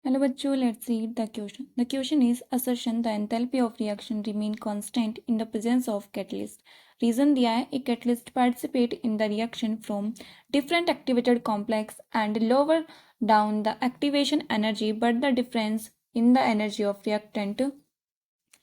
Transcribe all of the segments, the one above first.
Hello bachcho, let's read the question. The question is assertion the enthalpy of reaction remain constant in the presence of catalyst. Reason दिया है एक catalyst participate in the reaction from different activated complex and lower down the activation energy but the difference in the energy of reactant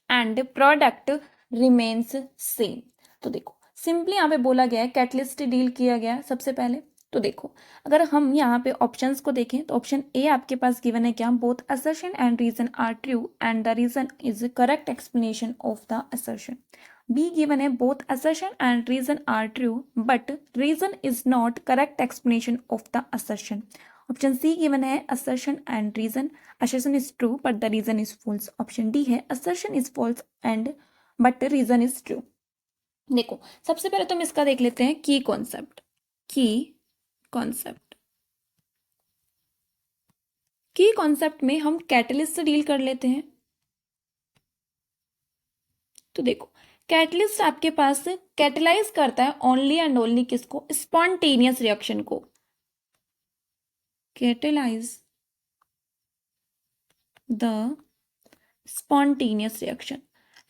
and product remains same. तो देखो simply यहाँ पे बोला गया है कैटलिस्ट डील किया गया है सबसे पहले। तो देखो अगर हम यहाँ पे ऑप्शंस को देखें तो ऑप्शन ए आपके पास गिवन है क्या, both assertion and reason are true and the reason is correct explanation of the assertion. B given है both assertion and reason are true but reason is not correct explanation of the assertion. Option C given है assertion and reason, assertion is true but the reason is false. Option D है assertion is false and but reason is true. देखो सबसे पहले तो हम इसका देख लेते हैं की कॉन्सेप्ट। की कॉन्सेप्ट में हम कैटलिस्ट से डील कर लेते हैं। तो देखो कैटलिस्ट आपके पास कैटलाइज करता है ओनली एंड ओनली किसको, स्पॉन्टेनियस रिएक्शन को। कैटलाइज द स्पॉन्टेनियस रिएक्शन,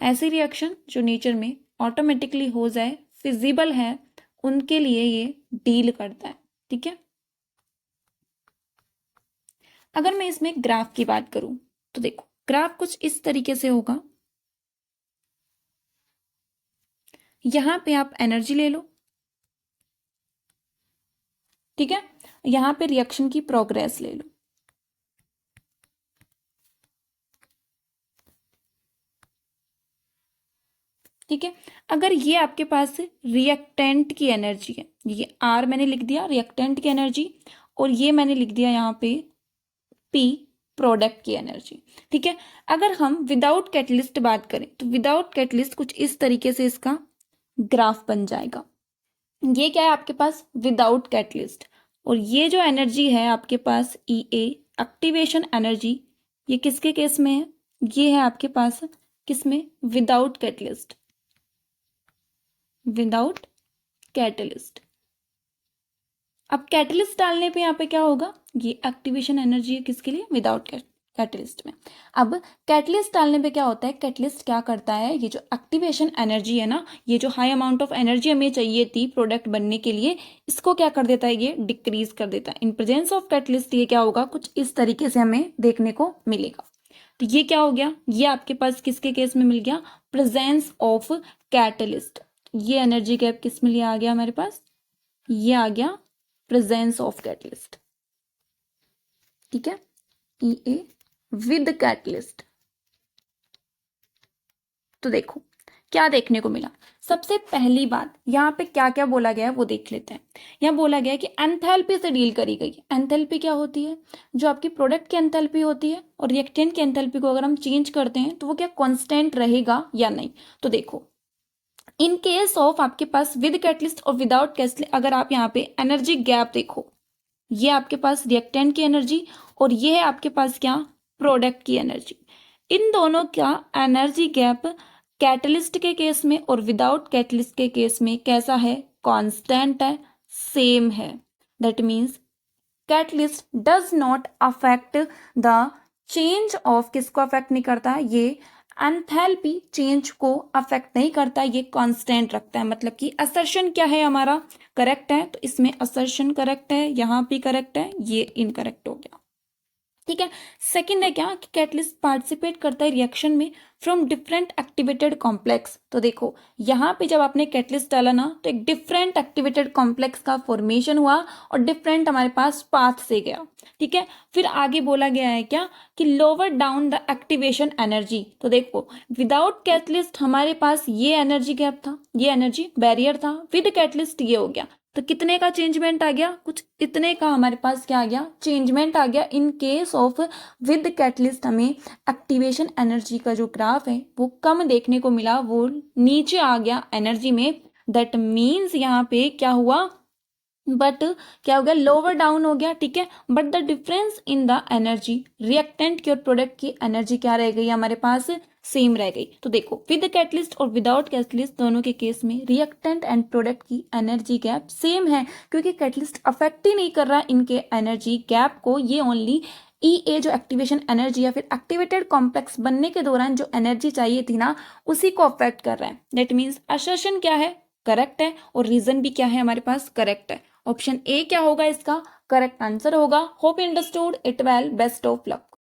ऐसी रिएक्शन जो नेचर में ऑटोमेटिकली हो जाए, फिजिबल है, उनके लिए ये डील करता है। ठीक है, अगर मैं इसमें ग्राफ की बात करूं तो देखो ग्राफ कुछ इस तरीके से होगा। यहां पे आप एनर्जी ले लो, ठीक है, यहां पे रिएक्शन की प्रोग्रेस ले लो। ठीक है, अगर ये आपके पास रिएक्टेंट की एनर्जी है, ये आर मैंने लिख दिया रिएक्टेंट की एनर्जी और ये मैंने लिख दिया यहाँ पे पी प्रोडक्ट की एनर्जी। ठीक है, अगर हम विदाउट कैटलिस्ट बात करें तो विदाउट कैटलिस्ट कुछ इस तरीके से इसका ग्राफ बन जाएगा। ये क्या है आपके पास विदाउट कैटलिस्ट, और ये जो एनर्जी है आपके पास ई ए एक्टिवेशन एनर्जी, ये किसके केस में है, ये है आपके पास किसमें, विदाउट कैटलिस्ट, विदाउट कैटलिस्ट। अब कैटलिस्ट डालने पे यहाँ पे क्या होगा, ये एक्टिवेशन एनर्जी है किसके लिए, विदाउट कैटलिस्ट में। अब कैटलिस्ट डालने पे क्या होता है, कैटलिस्ट क्या करता है, ये जो एक्टिवेशन एनर्जी है ना, ये जो हाई अमाउंट ऑफ एनर्जी हमें चाहिए थी प्रोडक्ट बनने के लिए, इसको क्या कर देता है, ये डिक्रीज कर देता है। इन प्रेजेंस ऑफ कैटलिस्ट ये क्या होगा, कुछ इस तरीके से हमें देखने को मिलेगा। तो ये क्या हो गया, ये आपके पास किसके केस में मिल गया, प्रेजेंस ऑफ कैटलिस्ट। ये एनर्जी गैप किस में लिया आ गया हमारे पास, ये आ गया प्रेजेंस ऑफ कैटलिस्ट। ठीक है, ई ए विद कैटलिस्ट। तो देखो क्या देखने को मिला, सबसे पहली बात यहाँ पे क्या क्या बोला गया है वो देख लेते हैं। यहाँ बोला गया है कि एंथैल्पी से डील करी गई है। एंथैल्पी क्या होती है, जो आपकी प्रोडक्ट की एंथैल्पी होती है, और रिएक्टेंट की एंथैल्पी को अगर हम चेंज करते हैं तो वो क्या कांस्टेंट रहेगा या नहीं। तो देखो इन केस ऑफ आपके पास विद कैटलिस्ट और विदाउट कैटलिस्ट, अगर आप यहाँ पे एनर्जी गैप देखो, ये आपके पास रिएक्टेंट की एनर्जी और ये है आपके पास क्या, प्रोडक्ट की एनर्जी। इन दोनों का एनर्जी गैप कैटलिस्ट के केस में और विदाउट कैटलिस्ट के केस में कैसा है, कांस्टेंट है, सेम है। That means catalyst does not affect the change of, किसको अफेक्ट नहीं करता, ये एंथैल्पी चेंज को अफेक्ट नहीं करता, ये कांस्टेंट रखता है। मतलब कि असर्शन क्या है हमारा, करेक्ट है, तो इसमें असर्शन करेक्ट है, यहाँ भी करेक्ट है, ये इनकरेक्ट हो गया। ठीक है, सेकंड है क्या कि कैटलिस्ट पार्टिसिपेट करता है रिएक्शन में फ्रॉम डिफरेंट एक्टिवेटेड कॉम्प्लेक्स। तो देखो यहाँ पे जब आपने कैटलिस्ट डाला ना तो एक डिफरेंट एक्टिवेटेड कॉम्प्लेक्स का फॉर्मेशन हुआ और डिफरेंट हमारे पास पाथ से गया। ठीक है, फिर आगे बोला गया है क्या कि lower down the activation energy. तो देखो विदाउट कैटलिस्ट हमारे पास ये एनर्जी गैप था, ये एनर्जी बैरियर था, विद कैटलिस्ट ये हो गया। तो कितने का चेंजमेंट आ गया, कुछ इतने का हमारे पास क्या आ गया, चेंजमेंट आ गया। In case of with catalyst हमें एक्टिवेशन एनर्जी का जो ग्राफ है वो कम देखने को मिला, वो नीचे आ गया एनर्जी में। दैट मीन्स यहाँ पे क्या हुआ, बट क्या हो गया, लोअर डाउन हो गया। ठीक है, but the difference in the energy, reactant की और प्रोडक्ट की एनर्जी क्या रह गई हमारे पास, सेम रह गई। तो देखो विद कैटलिस्ट और विदाउट कैटलिस्ट दोनों के केस में रिएक्टेंट एंड प्रोडक्ट की एनर्जी गैप सेम है, क्योंकि कैटलिस्ट अफेक्ट ही नहीं कर रहा इनके एनर्जी गैप को, ये ओनली ई ए जो एक्टिवेशन एनर्जी या फिर एक्टिवेटेड कॉम्प्लेक्स बनने के दौरान जो एनर्जी चाहिए थी ना, उसी को अफेक्ट कर रहा है। दैट मीन्स असर्शन क्या है, करेक्ट है, और रीजन भी क्या है हमारे पास, करेक्ट है। ऑप्शन ए क्या होगा इसका करेक्ट आंसर होगा। Hope understood it well, best of luck.